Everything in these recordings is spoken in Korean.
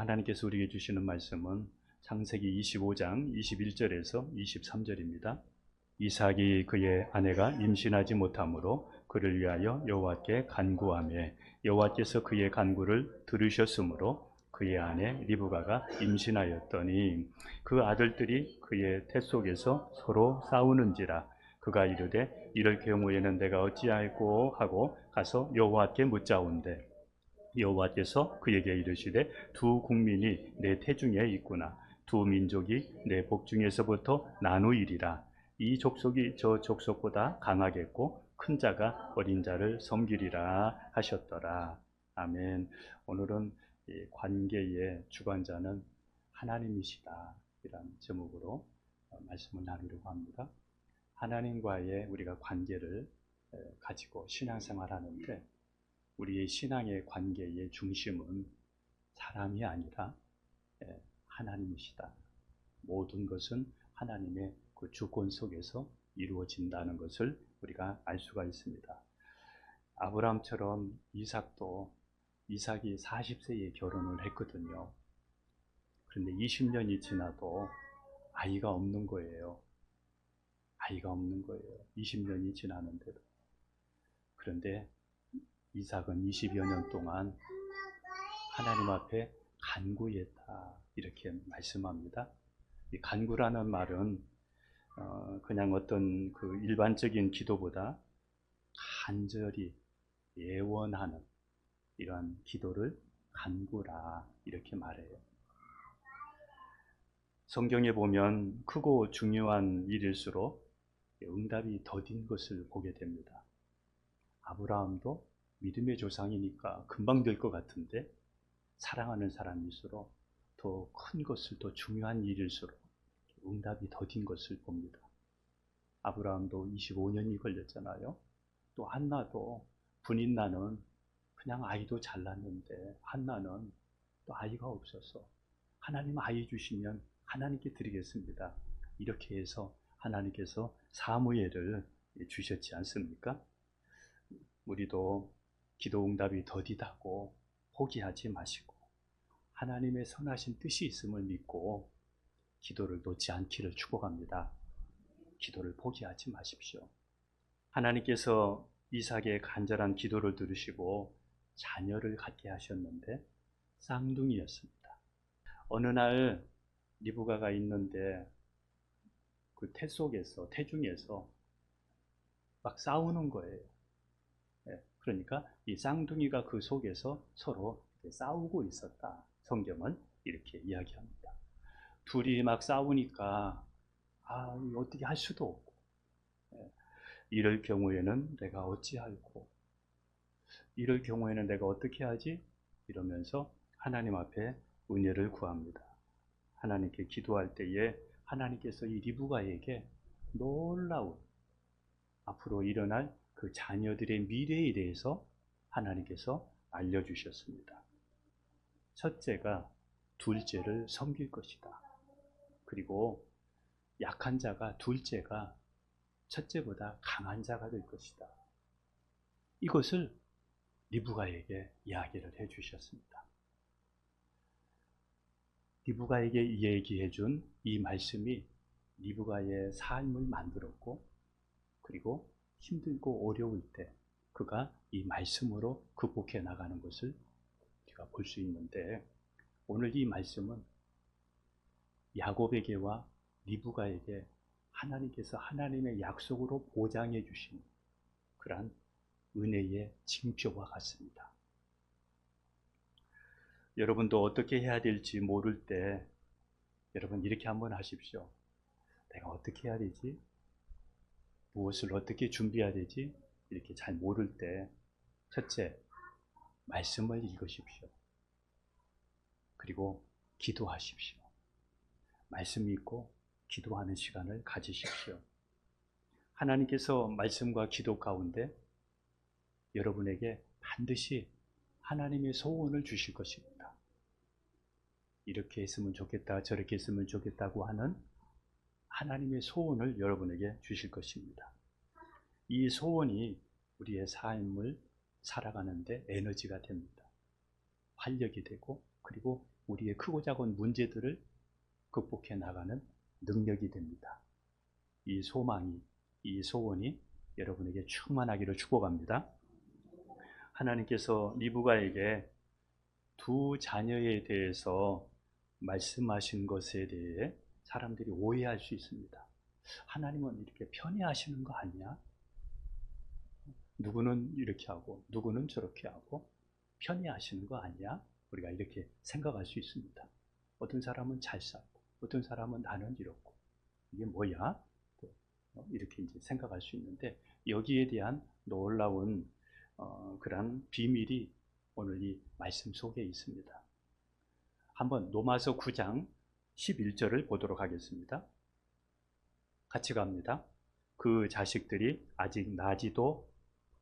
하나님께서 우리에게 주시는 말씀은 창세기 25장 21절에서 23절입니다. 이삭이 그의 아내가 임신하지 못하므로 그를 위하여 여호와께 간구하며 여호와께서 그의 간구를 들으셨으므로 그의 아내 리브가가 임신하였더니 그 아들들이 그의 태 속에서 서로 싸우는지라 그가 이르되 이럴 경우에는 내가 어찌할꼬 하고 가서 여호와께 묻자온대 여호와께서 그에게 이르시되 두 국민이 내 태중에 있구나 두 민족이 내 복중에서부터 나누이리라 이 족속이 저 족속보다 강하겠고 큰 자가 어린 자를 섬기리라 하셨더라. 아멘. 오늘은 이 관계의 주관자는 하나님이시다 이런 제목으로 말씀을 나누려고 합니다. 하나님과의 우리가 관계를 가지고 신앙생활 하는데 우리의 신앙의 관계의 중심은 사람이 아니라 하나님이시다. 모든 것은 하나님의 그 주권 속에서 이루어진다는 것을 우리가 알 수가 있습니다. 아브라함처럼 이삭이 40세에 결혼을 했거든요. 그런데 20년이 지나도 아이가 없는 거예요. 20년이 지나는데도. 그런데 이삭은 20여 년 동안 하나님 앞에 간구했다 이렇게 말씀합니다. 이 간구라는 말은 그냥 어떤 그 일반적인 기도보다 간절히 예원하는 이러한 기도를 간구라 이렇게 말해요. 성경에 보면 크고 중요한 일일수록 응답이 더딘 것을 보게 됩니다. 아브라함도 믿음의 조상이니까 금방 될 것 같은데 사랑하는 사람일수록 더 큰 것을 더 중요한 일일수록 응답이 더딘 것을 봅니다. 아브라함도 25년이 걸렸잖아요. 또 한나도 분인나는 그냥 아이도 잘 낳는데 한나는 또 아이가 없어서 하나님 아이 주시면 하나님께 드리겠습니다. 이렇게 해서 하나님께서 사무엘을 주셨지 않습니까? 우리도 기도 응답이 더디다고 포기하지 마시고 하나님의 선하신 뜻이 있음을 믿고 기도를 놓지 않기를 축복합니다. 기도를 포기하지 마십시오. 하나님께서 이삭의 간절한 기도를 들으시고 자녀를 갖게 하셨는데 쌍둥이였습니다. 어느 날 리브가가 있는데 그 태중에서 막 싸우는 거예요. 그러니까 이 쌍둥이가 그 속에서 서로 싸우고 있었다. 성경은 이렇게 이야기합니다. 둘이 막 싸우니까 어떻게 할 수도 없고 이럴 경우에는 내가 어찌할꼬 이럴 경우에는 내가 어떻게 하지? 이러면서 하나님 앞에 은혜를 구합니다. 하나님께 기도할 때에 하나님께서 이 리브가에게 놀라운 앞으로 일어날 그 자녀들의 미래에 대해서 하나님께서 알려주셨습니다. 첫째가 둘째를 섬길 것이다. 그리고 약한 자가 둘째가 첫째보다 강한 자가 될 것이다. 이것을 리브가에게 이야기를 해주셨습니다. 리브가에게 얘기해 준 이 말씀이 리브가의 삶을 만들었고 그리고 힘들고 어려울 때 그가 이 말씀으로 극복해 나가는 것을 우리가 볼 수 있는데 오늘 이 말씀은 야곱에게와 리브가에게 하나님께서 하나님의 약속으로 보장해 주신 그러한 은혜의 징표와 같습니다. 여러분도 어떻게 해야 될지 모를 때 여러분 이렇게 한번 하십시오. 내가 어떻게 해야 되지? 무엇을 어떻게 준비해야 되지? 이렇게 잘 모를 때 첫째, 말씀을 읽으십시오. 그리고 기도하십시오. 말씀 읽고 기도하는 시간을 가지십시오. 하나님께서 말씀과 기도 가운데 여러분에게 반드시 하나님의 소원을 주실 것입니다. 이렇게 했으면 좋겠다, 저렇게 했으면 좋겠다고 하는 하나님의 소원을 여러분에게 주실 것입니다. 이 소원이 우리의 삶을 살아가는데 에너지가 됩니다. 활력이 되고 그리고 우리의 크고 작은 문제들을 극복해 나가는 능력이 됩니다. 이 소망이, 이 소원이 여러분에게 충만하기를 축복합니다. 하나님께서 리브가에게 두 자녀에 대해서 말씀하신 것에 대해 사람들이 오해할 수 있습니다. 하나님은 이렇게 편애하시는 거 아니야? 누구는 이렇게 하고 누구는 저렇게 하고 편애하시는 거 아니야? 우리가 이렇게 생각할 수 있습니다. 어떤 사람은 잘 살고 어떤 사람은 나는 이렇고 이게 뭐야? 이렇게 이제 생각할 수 있는데 여기에 대한 놀라운 그런 비밀이 오늘 이 말씀 속에 있습니다. 한번 로마서 9장 11절을 보도록 하겠습니다. 같이 갑니다. 그 자식들이 아직 나지도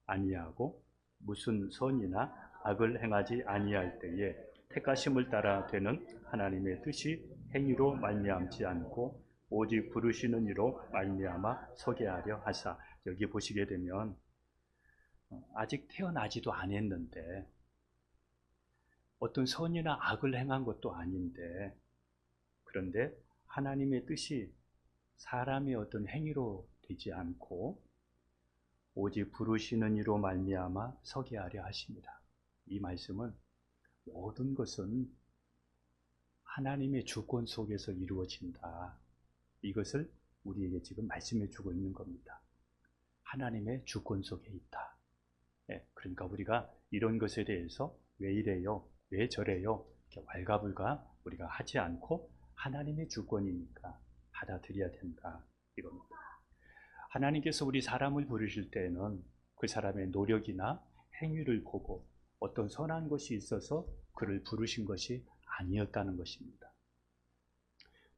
아니하고 무슨 선이나 악을 행하지 아니할 때에 택하심을 따라 되는 하나님의 뜻이 행위로 말미암지 않고 오직 부르시는 이로 말미암아 서게 하려 하사. 여기 보시게 되면 아직 태어나지도 않았는데 어떤 선이나 악을 행한 것도 아닌데 그런데 하나님의 뜻이 사람의 어떤 행위로 되지 않고 오직 부르시는 이로 말미암아 서게 하려 하십니다. 이 말씀은 모든 것은 하나님의 주권 속에서 이루어진다. 이것을 우리에게 지금 말씀해 주고 있는 겁니다. 하나님의 주권 속에 있다. 그러니까 우리가 이런 것에 대해서 왜 이래요? 왜 저래요? 이렇게 왈가불가 우리가 하지 않고 하나님의 주권이니까 받아들여야 된다. 이겁니다. 하나님께서 우리 사람을 부르실 때에는 그 사람의 노력이나 행위를 보고 어떤 선한 것이 있어서 그를 부르신 것이 아니었다는 것입니다.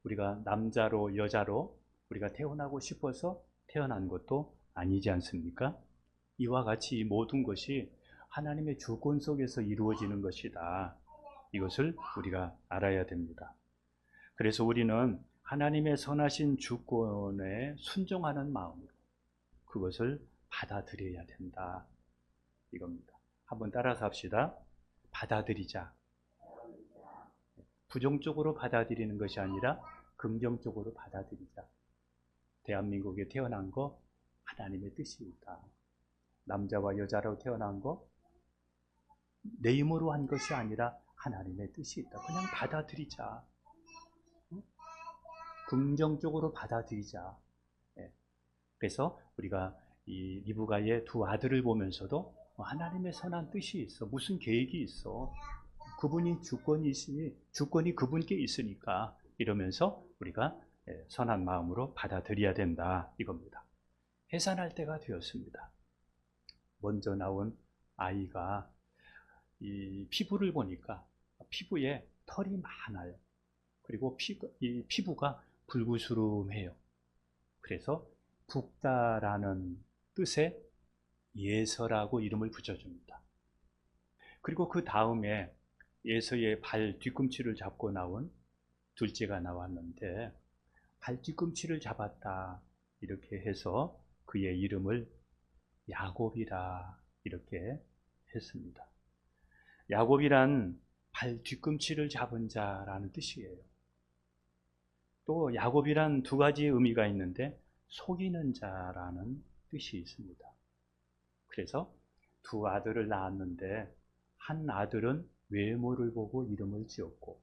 우리가 남자로 여자로 우리가 태어나고 싶어서 태어난 것도 아니지 않습니까? 이와 같이 이 모든 것이 하나님의 주권 속에서 이루어지는 것이다. 이것을 우리가 알아야 됩니다. 그래서 우리는 하나님의 선하신 주권에 순종하는 마음으로 그것을 받아들여야 된다. 이겁니다. 한번 따라서 합시다. 받아들이자. 부정적으로 받아들이는 것이 아니라 긍정적으로 받아들이자. 대한민국에 태어난 거 하나님의 뜻이 있다. 남자와 여자로 태어난 거 내 힘으로 한 것이 아니라 하나님의 뜻이 있다. 그냥 받아들이자. 긍정적으로 받아들이자. 그래서 우리가 이 리브가의 두 아들을 보면서도 하나님의 선한 뜻이 있어. 무슨 계획이 있어. 그분이 주권이시니 주권이 그분께 있으니까 이러면서 우리가 선한 마음으로 받아들여야 된다. 이겁니다. 해산할 때가 되었습니다. 먼저 나온 아이가 이 피부를 보니까 피부에 털이 많아요. 그리고 이 피부가 불구스름해요. 그래서 붓다라는 뜻의 예서라고 이름을 붙여줍니다. 그리고 그 다음에 예서의 발 뒤꿈치를 잡고 나온 둘째가 나왔는데 발 뒤꿈치를 잡았다 이렇게 해서 그의 이름을 야곱이라 이렇게 했습니다. 야곱이란 발 뒤꿈치를 잡은 자라는 뜻이에요. 또 야곱이란 두 가지 의미가 있는데 속이는 자라는 뜻이 있습니다. 그래서 두 아들을 낳았는데 한 아들은 외모를 보고 이름을 지었고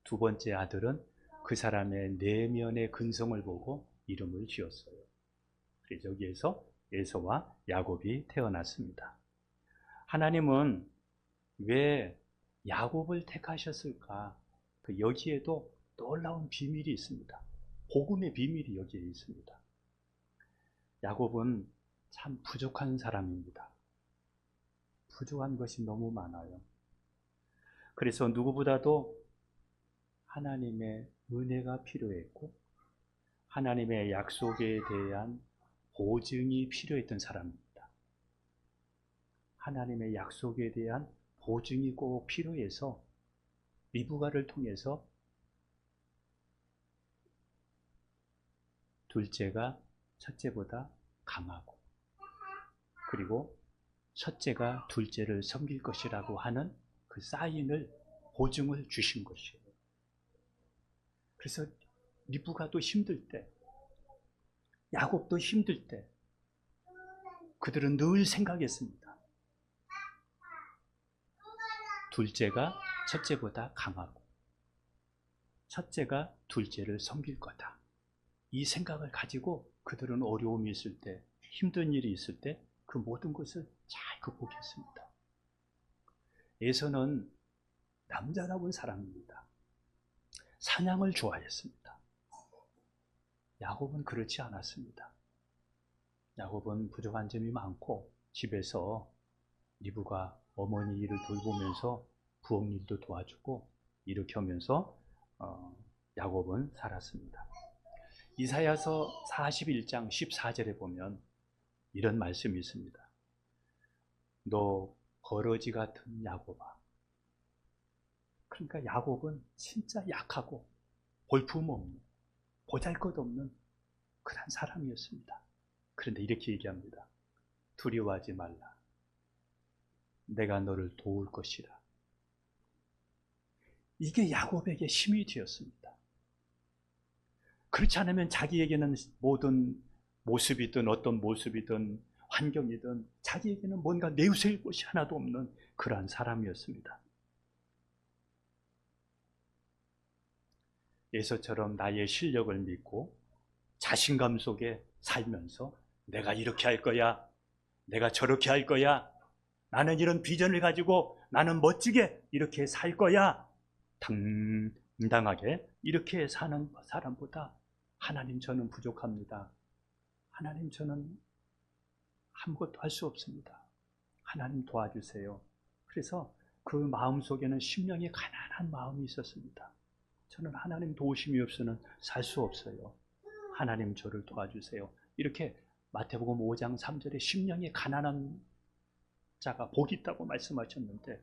두 번째 아들은 그 사람의 내면의 근성을 보고 이름을 지었어요. 그래서 여기에서 에서와 야곱이 태어났습니다. 하나님은 왜 야곱을 택하셨을까? 여기에도 놀라운 비밀이 있습니다. 복음의 비밀이 여기에 있습니다. 야곱은 참 부족한 사람입니다. 부족한 것이 너무 많아요. 그래서 누구보다도 하나님의 은혜가 필요했고 하나님의 약속에 대한 보증이 필요했던 사람입니다. 하나님의 약속에 대한 보증이 꼭 필요해서 리브가를 통해서 둘째가 첫째보다 강하고 그리고 첫째가 둘째를 섬길 것이라고 하는 그 사인을 보증을 주신 것이에요. 그래서 리브가도 힘들 때, 야곱도 힘들 때 그들은 늘 생각했습니다. 둘째가 첫째보다 강하고 첫째가 둘째를 섬길 거다. 이 생각을 가지고 그들은 어려움이 있을 때, 힘든 일이 있을 때 그 모든 것을 잘 극복했습니다. 에서는 남자다운 사람입니다. 사냥을 좋아했습니다. 야곱은 그렇지 않았습니다. 야곱은 부족한 점이 많고 집에서 리브가 어머니 일을 돌보면서 부엌 일도 도와주고 이렇게 하면서 야곱은 살았습니다. 이사야서 41장 14절에 보면 이런 말씀이 있습니다. 너 버러지 같은 야곱아. 그러니까 야곱은 진짜 약하고 볼품없는, 보잘것없는 그런 사람이었습니다. 그런데 이렇게 얘기합니다. 두려워하지 말라. 내가 너를 도울 것이라. 이게 야곱에게 힘이 되었습니다. 그렇지 않으면 자기에게는 모든 모습이든 어떤 모습이든 환경이든 자기에게는 뭔가 내세울 것이 하나도 없는 그러한 사람이었습니다. 에서처럼 나의 실력을 믿고 자신감 속에 살면서 내가 이렇게 할 거야, 내가 저렇게 할 거야, 나는 이런 비전을 가지고 나는 멋지게 이렇게 살 거야, 당당하게 이렇게 사는 사람보다 하나님 저는 부족합니다. 하나님 저는 아무것도 할 수 없습니다. 하나님 도와주세요. 그래서 그 마음속에는 심령이 가난한 마음이 있었습니다. 저는 하나님 도우심이 없이는 살 수 없어요. 하나님 저를 도와주세요. 이렇게 마태복음 5장 3절에 심령이 가난한 자가 복이 있다고 말씀하셨는데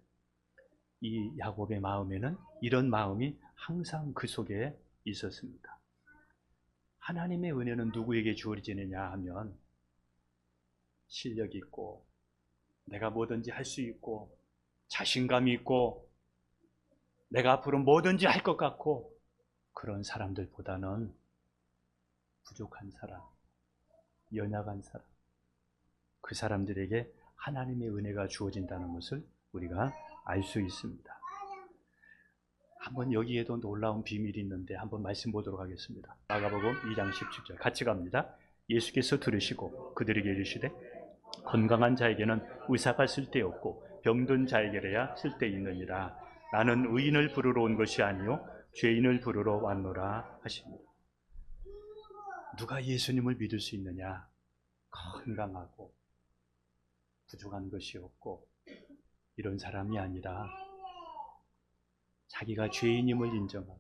이 야곱의 마음에는 이런 마음이 항상 그 속에 있었습니다. 하나님의 은혜는 누구에게 주어지느냐 하면 실력이 있고 내가 뭐든지 할 수 있고 자신감이 있고 내가 앞으로 뭐든지 할 것 같고 그런 사람들보다는 부족한 사람, 연약한 사람, 그 사람들에게 하나님의 은혜가 주어진다는 것을 우리가 알 수 있습니다. 한번 여기에도 놀라운 비밀이 있는데 한번 말씀 보도록 하겠습니다. 마가복음 2장 17절 같이 갑니다. 예수께서 들으시고 그들에게 이르시되 건강한 자에게는 의사가 쓸데없고 병든 자에게야 쓸데있느니라. 나는 의인을 부르러 온 것이 아니요 죄인을 부르러 왔노라 하십니다. 누가 예수님을 믿을 수 있느냐? 건강하고 부족한 것이 없고 이런 사람이 아니라 자기가 죄인임을 인정하고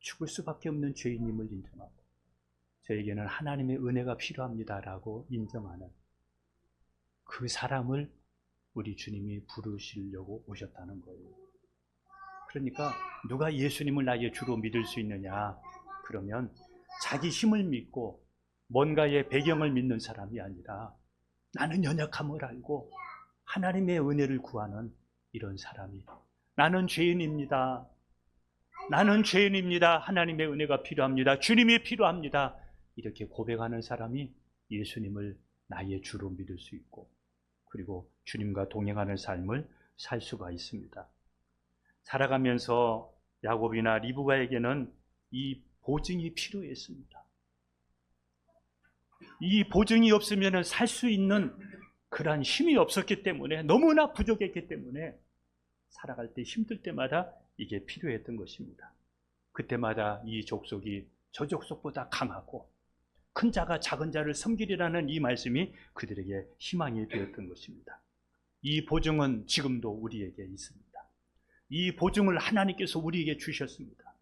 죽을 수밖에 없는 죄인임을 인정하고 저에게는 하나님의 은혜가 필요합니다라고 인정하는 그 사람을 우리 주님이 부르시려고 오셨다는 거예요. 그러니까 누가 예수님을 나의 주로 믿을 수 있느냐? 그러면 자기 힘을 믿고 뭔가의 배경을 믿는 사람이 아니라 나는 연약함을 알고 하나님의 은혜를 구하는 이런 사람이 나는 죄인입니다. 나는 죄인입니다. 하나님의 은혜가 필요합니다. 주님이 필요합니다. 이렇게 고백하는 사람이 예수님을 나의 주로 믿을 수 있고 그리고 주님과 동행하는 삶을 살 수가 있습니다. 살아가면서 야곱이나 리브가에게는 이 보증이 필요했습니다. 이 보증이 없으면 살 수 있는 그러한 힘이 없었기 때문에 너무나 부족했기 때문에 살아갈 때 힘들 때마다 이게 필요했던 것입니다. 그때마다 이 족속이 저 족속보다 강하고 큰 자가 작은 자를 섬기리라는 이 말씀이 그들에게 희망이 되었던 것입니다. 이 보증은 지금도 우리에게 있습니다. 이 보증을 하나님께서 우리에게 주셨습니다.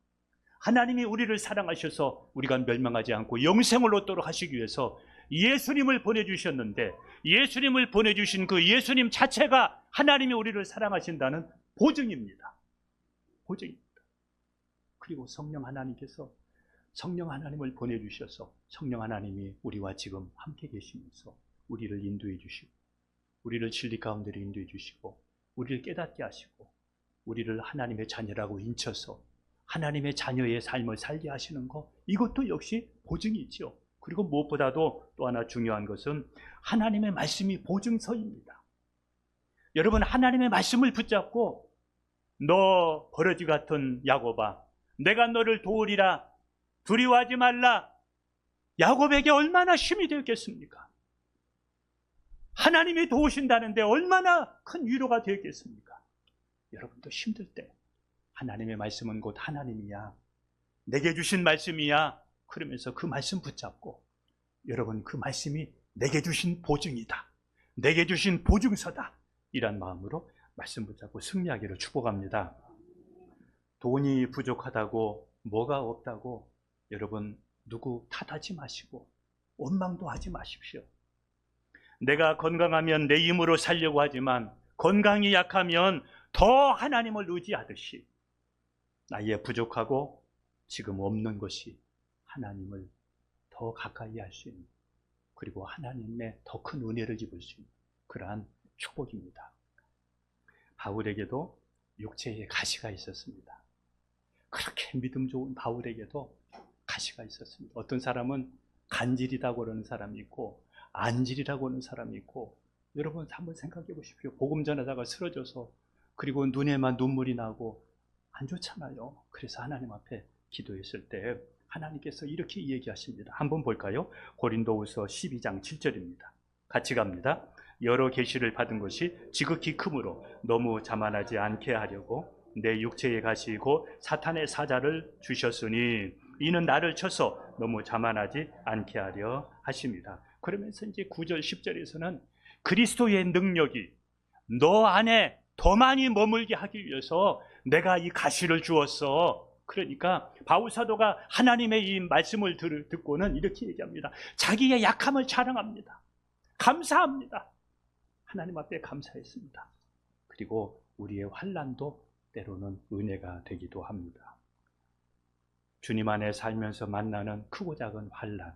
하나님이 우리를 사랑하셔서 우리가 멸망하지 않고 영생을 얻도록 하시기 위해서 예수님을 보내주셨는데 예수님을 보내주신 그 예수님 자체가 하나님이 우리를 사랑하신다는 보증입니다. 보증입니다. 그리고 성령 하나님께서 성령 하나님을 보내주셔서 성령 하나님이 우리와 지금 함께 계시면서 우리를 인도해 주시고 우리를 진리 가운데로 인도해 주시고 우리를 깨닫게 하시고 우리를 하나님의 자녀라고 인쳐서 하나님의 자녀의 삶을 살게 하시는 것, 이것도 역시 보증이지요. 그리고 무엇보다도 또 하나 중요한 것은 하나님의 말씀이 보증서입니다. 여러분, 하나님의 말씀을 붙잡고 너 버러지 같은 야곱아, 내가 너를 도우리라, 두려워하지 말라, 야곱에게 얼마나 힘이 되었겠습니까? 하나님이 도우신다는데 얼마나 큰 위로가 되었겠습니까? 여러분도 힘들 때 하나님의 말씀은 곧 하나님이야, 내게 주신 말씀이야, 그러면서 그 말씀 붙잡고, 여러분, 그 말씀이 내게 주신 보증이다, 내게 주신 보증서다, 이란 마음으로 말씀 붙잡고 승리하기를 축복합니다. 돈이 부족하다고, 뭐가 없다고 여러분 누구 탓하지 마시고 원망도 하지 마십시오. 내가 건강하면 내 힘으로 살려고 하지만 건강이 약하면 더 하나님을 의지하듯이 나의 부족하고 지금 없는 것이 하나님을 더 가까이 할 수 있는, 그리고 하나님의 더 큰 은혜를 입을 수 있는 그러한 축복입니다. 바울에게도 육체에 가시가 있었습니다. 그렇게 믿음 좋은 바울에게도 가시가 있었습니다. 어떤 사람은 간질이라고 그러는 사람이 있고 안질이라고 하는 사람이 있고, 여러분 한번 생각해 보십시오. 복음 전하다가 쓰러져서 그리고 눈에만 눈물이 나고 안 좋잖아요. 그래서 하나님 앞에 기도했을 때 하나님께서 이렇게 얘기하십니다. 한번 볼까요? 고린도후서 12장 7절입니다. 같이 갑니다. 여러 계시를 받은 것이 지극히 크므로 너무 자만하지 않게 하려고 내 육체에 가시고 사탄의 사자를 주셨으니 이는 나를 쳐서 너무 자만하지 않게 하려 하십니다. 그러면서 이제 9절 10절에서는 그리스도의 능력이 너 안에 더 많이 머물게 하기 위해서 내가 이 가시를 주었어. 그러니까 바울 사도가 하나님의 이 말씀을 듣고는 이렇게 얘기합니다. 자기의 약함을 자랑합니다. 감사합니다. 하나님 앞에 감사했습니다. 그리고 우리의 환난도 때로는 은혜가 되기도 합니다. 주님 안에 살면서 만나는 크고 작은 환난,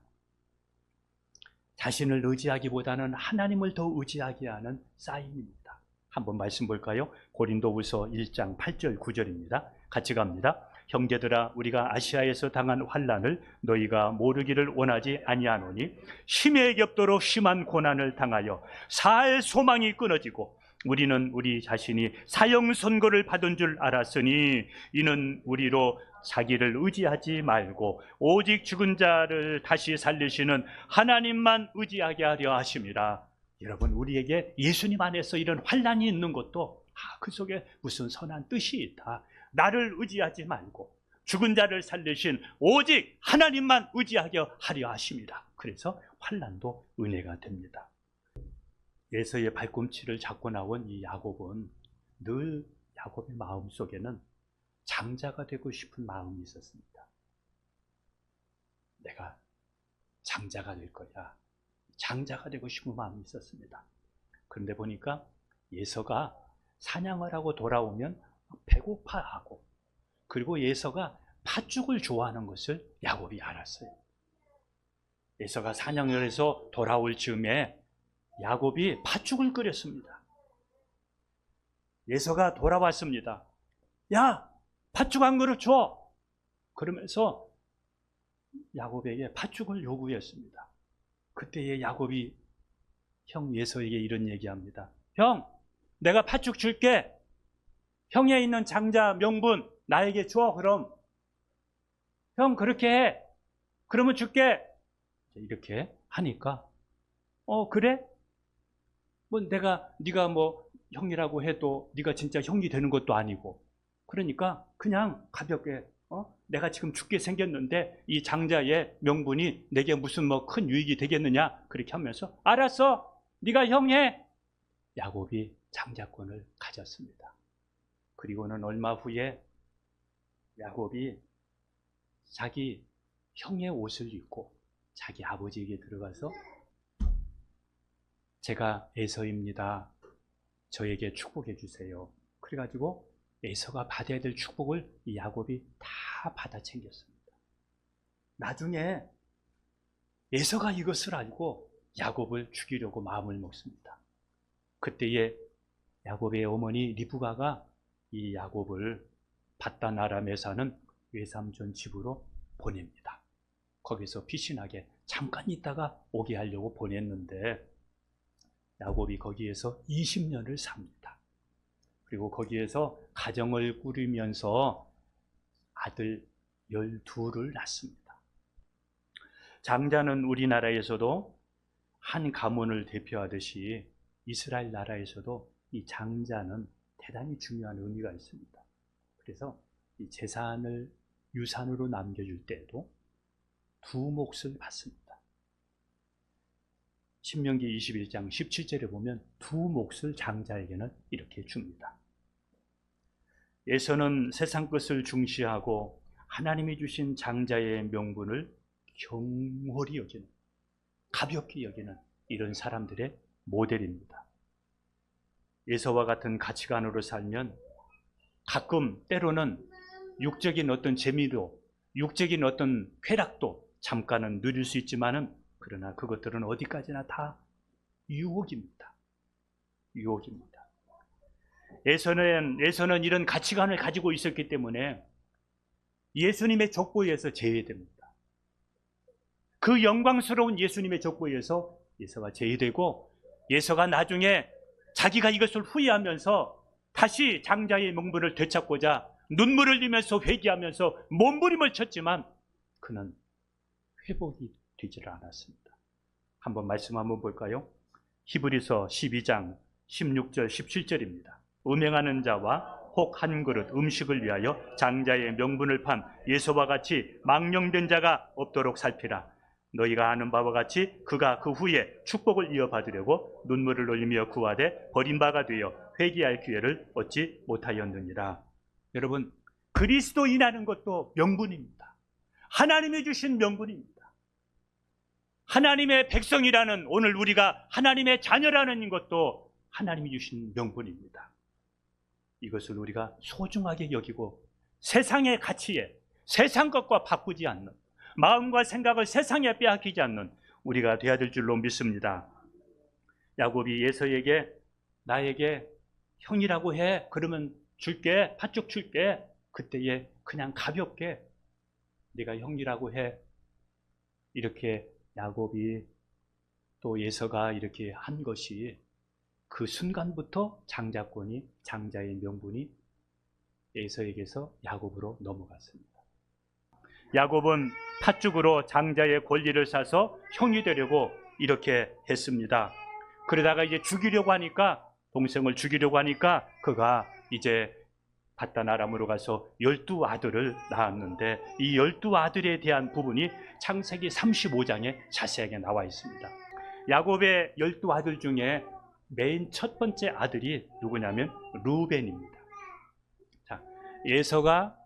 자신을 의지하기보다는 하나님을 더 의지하게 하는 사인입니다. 한번 말씀 볼까요? 고린도후서 1장 8절 9절입니다. 같이 갑니다. 형제들아, 우리가 아시아에서 당한 환난을 너희가 모르기를 원하지 아니하노니 심히 겹도록 심한 고난을 당하여 살 소망이 끊어지고 우리는 우리 자신이 사형 선고를 받은 줄 알았으니 이는 우리로 자기를 의지하지 말고 오직 죽은 자를 다시 살리시는 하나님만 의지하게 하려 하심이라. 여러분, 우리에게 예수님 안에서 이런 환난이 있는 것도 그 속에 무슨 선한 뜻이 있다. 나를 의지하지 말고 죽은 자를 살리신 오직 하나님만 의지하게 하려 하심이라. 그래서 환난도 은혜가 됩니다. 에서의 발꿈치를 잡고 나온 이 야곱은 늘 야곱의 마음속에는 장자가 되고 싶은 마음이 있었습니다. 내가 장자가 될 거야. 장자가 되고 싶은 마음이 있었습니다. 그런데 보니까 예서가 사냥을 하고 돌아오면 배고파하고, 그리고 예서가 팥죽을 좋아하는 것을 야곱이 알았어요. 예서가 사냥을 해서 돌아올 즈음에 야곱이 팥죽을 끓였습니다. 예서가 돌아왔습니다. 야, 팥죽 한 그릇 줘. 그러면서 야곱에게 팥죽을 요구했습니다. 그때의 야곱이 형 예서에게 이런 얘기합니다. 형, 내가 팥죽 줄게. 형에 있는 장자 명분 나에게 줘. 그럼 형 그렇게 해. 그러면 줄게. 이렇게 하니까 그래? 뭐 네가 뭐 형이라고 해도 네가 진짜 형이 되는 것도 아니고, 그러니까 그냥 가볍게 내가 지금 죽게 생겼는데 이 장자의 명분이 내게 무슨 뭐 큰 유익이 되겠느냐, 그렇게 하면서 알았어, 네가 형해. 야곱이 장자권을 가졌습니다. 그리고는 얼마 후에 야곱이 자기 형의 옷을 입고 자기 아버지에게 들어가서 제가 에서입니다. 저에게 축복해 주세요. 그래가지고 에서가 받아야 될 축복을 이 야곱이 다 받아 챙겼습니다. 나중에 에서가 이것을 알고 야곱을 죽이려고 마음을 먹습니다. 그때에 야곱의 어머니 리브가가 이 야곱을 밧단 아람에 사는 외삼촌 집으로 보냅니다. 거기서 피신하게 잠깐 있다가 오게 하려고 보냈는데 야곱이 거기에서 20년을 삽니다. 그리고 거기에서 가정을 꾸리면서 아들 12를 낳습니다. 장자는 우리나라에서도 한 가문을 대표하듯이 이스라엘 나라에서도 이 장자는 대단히 중요한 의미가 있습니다. 그래서 이 재산을 유산으로 남겨줄 때에도 두 몫을 받습니다. 신명기 21장 17절에 보면 두 몫을 장자에게는 이렇게 줍니다. 에서는 세상 것을 중시하고 하나님이 주신 장자의 명분을 경홀히 여기는, 가볍게 여기는 이런 사람들의 모델입니다. 에서와 같은 가치관으로 살면 가끔 때로는 육적인 어떤 재미로, 육적인 어떤 쾌락도 잠깐은 누릴 수 있지만은, 그러나 그것들은 어디까지나 다 유혹입니다. 유혹입니다. 에서는 이런 가치관을 가지고 있었기 때문에 예수님의 족보에서 제외됩니다. 그 영광스러운 예수님의 족보에서 에서가 제외되고, 에서가 나중에 자기가 이것을 후회하면서 다시 장자의 명분을 되찾고자 눈물을 흘리면서 회개하면서 몸부림을 쳤지만 그는 회복이 되질 않았습니다. 한번 말씀 한번 볼까요? 히브리서 12장 16절 17절입니다. 음행하는 자와 혹 한 그릇 음식을 위하여 장자의 명분을 판 예수와 같이 망령된 자가 없도록 살피라. 너희가 아는 바와 같이 그가 그 후에 축복을 이어받으려고 눈물을 흘리며 구하되 버림바가 되어 회개할 기회를 얻지 못하였느니라. 여러분, 그리스도인하는 것도 명분입니다. 하나님이 주신 명분입니다. 하나님의 백성이라는, 오늘 우리가 하나님의 자녀라는 것도 하나님이 주신 명분입니다. 이것을 우리가 소중하게 여기고 세상의 가치에, 세상 것과 바꾸지 않는, 마음과 생각을 세상에 빼앗기지 않는 우리가 되어야 될 줄로 믿습니다. 야곱이 에서에게 나에게 형이라고 해, 그러면 줄게, 팥죽 줄게. 그때에 그냥 가볍게 네가 형이라고 해, 이렇게 야곱이 또 에서가 이렇게 한 것이 그 순간부터 장자권이, 장자의 명분이 에서에게서 야곱으로 넘어갔습니다. 야곱은 팥죽으로 장자의 권리를 사서 형이 되려고 이렇게 했습니다. 그러다가 이제 죽이려고 하니까, 동생을 죽이려고 하니까 그가 이제 밧단 아람으로 가서 12아들을 낳았는데, 이 12아들에 대한 부분이 창세기 35장에 자세하게 나와 있습니다. 야곱의 12아들 중에 맨 첫 번째 아들이 누구냐면 루벤입니다. 자, 에서가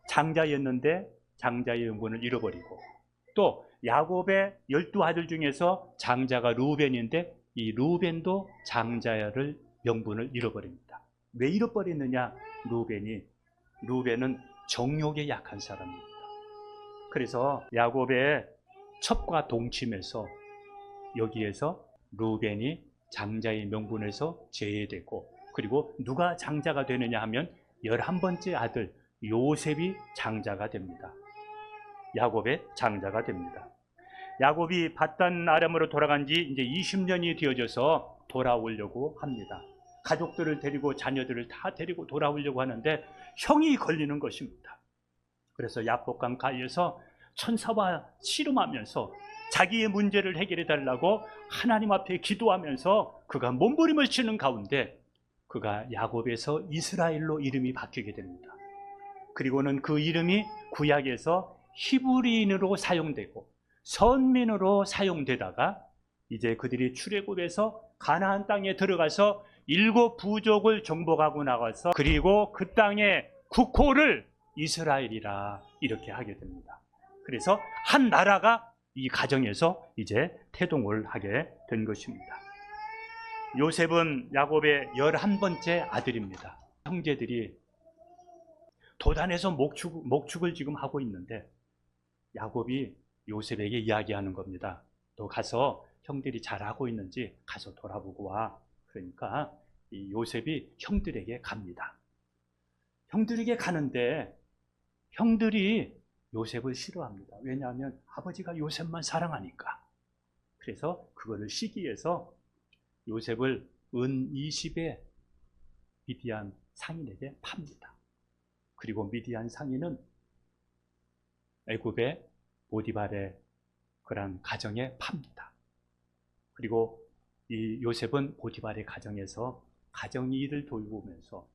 장자였는데 장자의 명분을 잃어버리고, 또 야곱의 12아들 중에서 장자가 루벤인데 이 루벤도 장자를 명분을 잃어버립니다. 왜 잃어버리느냐? 루벤은 정욕에 약한 사람입니다. 그래서 야곱의 첩과 동침해서 여기에서 루벤이 장자의 명분에서 제외되고, 그리고 누가 장자가 되느냐 하면 11번째 아들 요셉이 장자가 됩니다. 야곱의 장자가 됩니다. 야곱이 밧단 아람으로 돌아간 지 이제 20년이 되어져서 돌아오려고 합니다. 가족들을 데리고 자녀들을 다 데리고 돌아오려고 하는데 형이 걸리는 것입니다. 그래서 야복강 가에서 천사와 씨름하면서 자기의 문제를 해결해 달라고 하나님 앞에 기도하면서 그가 몸부림을 치는 가운데 그가 야곱에서 이스라엘로 이름이 바뀌게 됩니다. 그리고는 그 이름이 구약에서 히브리인으로 사용되고 선민으로 사용되다가 이제 그들이 출애굽해서 가나안 땅에 들어가서 7 부족을 정복하고 나가서, 그리고 그 땅의 국호를 이스라엘이라 이렇게 하게 됩니다. 그래서 한 나라가 이 가정에서 이제 태동을 하게 된 것입니다. 요셉은 야곱의 11번째 아들입니다. 형제들이 도단에서 목축을 지금 하고 있는데 야곱이 요셉에게 이야기하는 겁니다. 너 가서 형들이 잘하고 있는지 가서 돌아보고 와. 그러니까 이 요셉이 형들에게 갑니다. 형들에게 가는데 형들이 요셉을 싫어합니다. 왜냐하면 아버지가 요셉만 사랑하니까. 그래서 그거를 시기해서 요셉을 은 20에 미디안 상인에게 팝니다. 그리고 미디안 상인은 애굽의 보디발의 그런 가정에 팝니다. 그리고 이 요셉은 보디발의 가정에서 가정 일을 돌보면서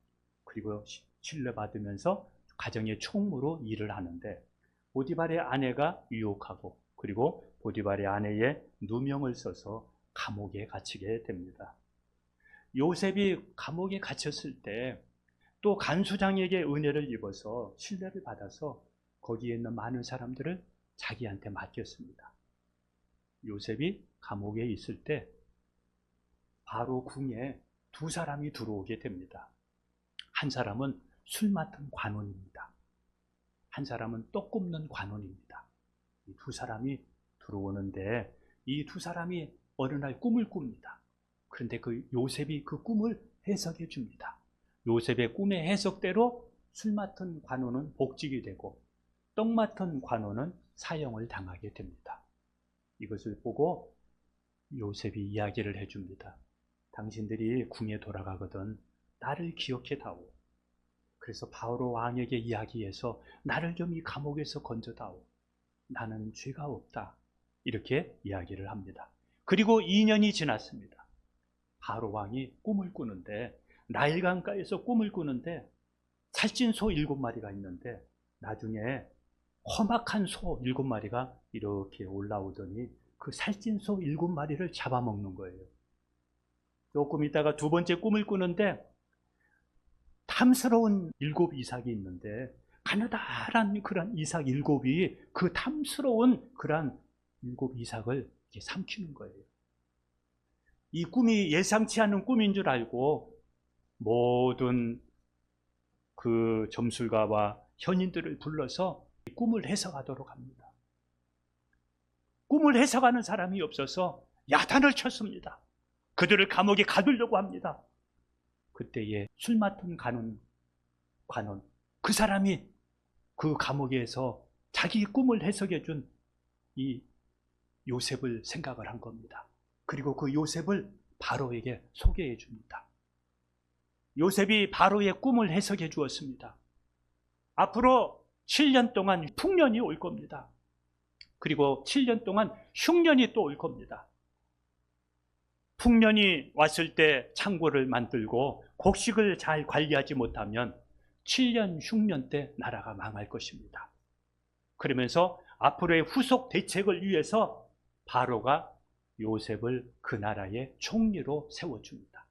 그리고 신뢰받으면서 가정의 총무로 일을 하는데 보디발의 아내가 유혹하고 그리고 보디발의 아내의 누명을 써서 감옥에 갇히게 됩니다. 요셉이 감옥에 갇혔을 때 또 간수장에게 은혜를 입어서 신뢰를 받아서 거기에 있는 많은 사람들을 자기한테 맡겼습니다. 요셉이 감옥에 있을 때 바로 궁에 두 사람이 들어오게 됩니다. 한 사람은 술 맡은 관원입니다. 한 사람은 떡 굽는 관원입니다. 이 두 사람이 들어오는데 이 두 사람이 어느 날 꿈을 꿉니다. 그런데 그 요셉이 그 꿈을 해석해 줍니다. 요셉의 꿈의 해석대로 술 맡은 관원은 복직이 되고 떡 맡은 관원은 사형을 당하게 됩니다. 이것을 보고 요셉이 이야기를 해줍니다. 당신들이 궁에 돌아가거든 나를 기억해 다오. 그래서 바로 왕에게 이야기해서 나를 좀 이 감옥에서 건져다오. 나는 죄가 없다. 이렇게 이야기를 합니다. 그리고 2년이 지났습니다. 바로 왕이 꿈을 꾸는데 나일강가에서 꿈을 꾸는데 살찐 소 7마리가 있는데 나중에 험악한 소 7마리가 이렇게 올라오더니 그 살찐 소 7마리를 잡아먹는 거예요. 조금 있다가 두 번째 꿈을 꾸는데 탐스러운 7 이삭이 있는데 가느다란 그런 이삭 7이 그 탐스러운 그런 7 이삭을 삼키는 거예요. 이 꿈이 예상치 않은 꿈인 줄 알고 모든 그 점술가와 현인들을 불러서 꿈을 해석하도록 합니다. 꿈을 해석하는 사람이 없어서 야단을 쳤습니다. 그들을 감옥에 가두려고 합니다. 그때에 술 맡은 관원 그 사람이 그 감옥에서 자기 꿈을 해석해 준 이 요셉을 생각을 한 겁니다. 그리고 그 요셉을 바로에게 소개해 줍니다. 요셉이 바로의 꿈을 해석해 주었습니다. 앞으로 7년 동안 풍년이 올 겁니다. 그리고 7년 동안 흉년이 또 올 겁니다. 풍년이 왔을 때 창고를 만들고 곡식을 잘 관리하지 못하면 7년 흉년 때 나라가 망할 것입니다. 그러면서 앞으로의 후속 대책을 위해서 바로가 요셉을 그 나라의 총리로 세워줍니다.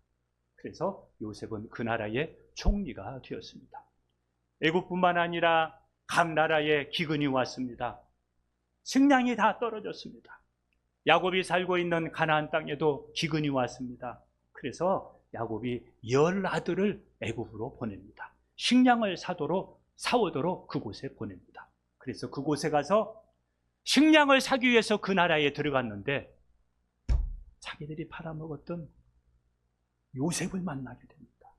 그래서 요셉은 그 나라의 총리가 되었습니다. 애굽뿐만 아니라 각 나라에 기근이 왔습니다. 식량이 다 떨어졌습니다. 야곱이 살고 있는 가나안 땅에도 기근이 왔습니다. 그래서 야곱이 10아들을 애굽으로 보냅니다. 식량을 사오도록 그곳에 보냅니다. 그래서 그곳에 가서 식량을 사기 위해서 그 나라에 들어갔는데 자기들이 팔아먹었던 요셉을 만나게 됩니다.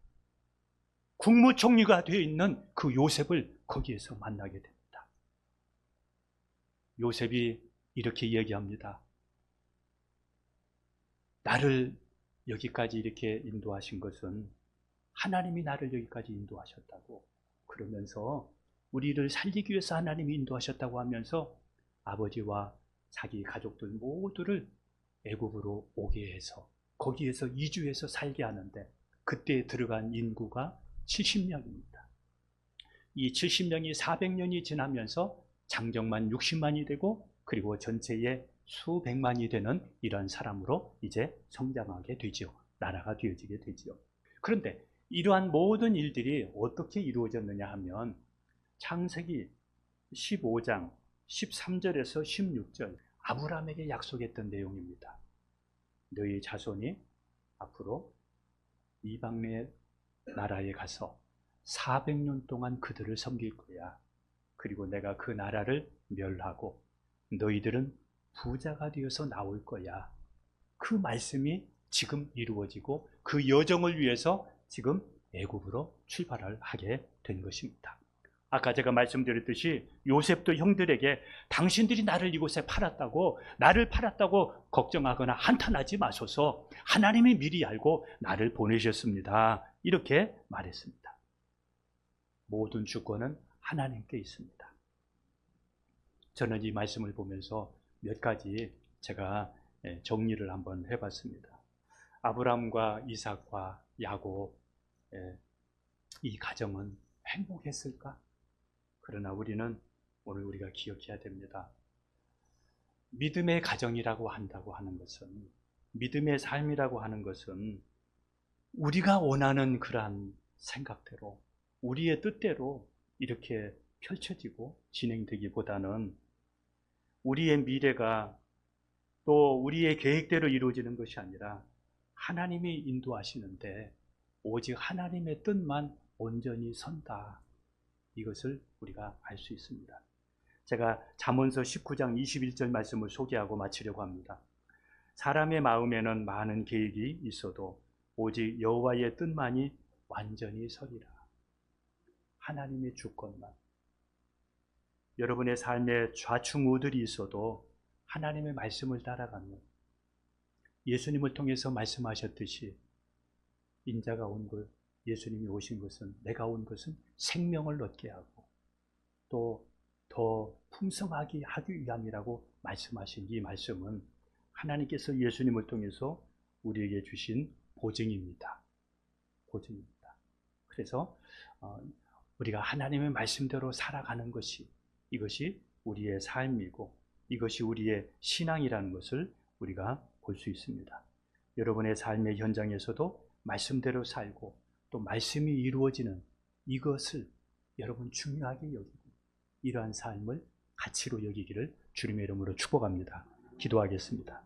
국무총리가 되어 있는 그 요셉을 거기에서 만나게 됩니다. 요셉이 이렇게 얘기합니다. 나를 여기까지 이렇게 인도하신 것은 하나님이 나를 여기까지 인도하셨다고, 그러면서 우리를 살리기 위해서 하나님이 인도하셨다고 하면서 아버지와 자기 가족들 모두를 애굽으로 오게 해서 거기에서 이주해서 살게 하는데 그때 들어간 인구가 70명입니다. 이 70명이 400년이 지나면서 장정만 60만이 되고 그리고 전체의 수백만이 되는 이런 사람으로 이제 성장하게 되죠. 나라가 되어지게 되죠. 그런데 이러한 모든 일들이 어떻게 이루어졌느냐 하면 창세기 15장 13절에서 16절 아브라함에게 약속했던 내용입니다. 너희 자손이 앞으로 이방의 나라에 가서 400년 동안 그들을 섬길 거야. 그리고 내가 그 나라를 멸하고 너희들은 부자가 되어서 나올 거야. 그 말씀이 지금 이루어지고 그 여정을 위해서 지금 애굽으로 출발을 하게 된 것입니다. 아까 제가 말씀드렸듯이 요셉도 형들에게 당신들이 나를 이곳에 팔았다고, 나를 팔았다고 걱정하거나 한탄하지 마소서, 하나님이 미리 알고 나를 보내셨습니다. 이렇게 말했습니다. 모든 주권은 하나님께 있습니다. 저는 이 말씀을 보면서 몇 가지 제가 정리를 한번 해봤습니다. 아브라함과 이삭과 야곱, 이 가정은 행복했을까? 그러나 우리는 오늘 우리가 기억해야 됩니다. 믿음의 가정이라고 한다고 하는 것은, 믿음의 삶이라고 하는 것은 우리가 원하는 그러한 생각대로, 우리의 뜻대로 이렇게 펼쳐지고 진행되기보다는 우리의 미래가 또 우리의 계획대로 이루어지는 것이 아니라 하나님이 인도하시는데 오직 하나님의 뜻만 온전히 선다. 이것을 우리가 알 수 있습니다. 제가 잠언서 19장 21절 말씀을 소개하고 마치려고 합니다. 사람의 마음에는 많은 계획이 있어도 오직 여호와의 뜻만이 완전히 서리라. 하나님의 주권만. 여러분의 삶에 좌충우들이 있어도 하나님의 말씀을 따라가면 예수님을 통해서 말씀하셨듯이 인자가 온 것, 예수님이 오신 것은, 내가 온 것은 생명을 얻게 하고 또 더 풍성하게 하기 위함이라고 말씀하신 이 말씀은 하나님께서 예수님을 통해서 우리에게 주신 보증입니다. 보증입니다. 그래서 우리가 하나님의 말씀대로 살아가는 것이, 이것이 우리의 삶이고 이것이 우리의 신앙이라는 것을 우리가 볼 수 있습니다. 여러분의 삶의 현장에서도 말씀대로 살고 또 말씀이 이루어지는 이것을 여러분 중요하게 여기고 이러한 삶을 가치로 여기기를 주님의 이름으로 축복합니다. 기도하겠습니다.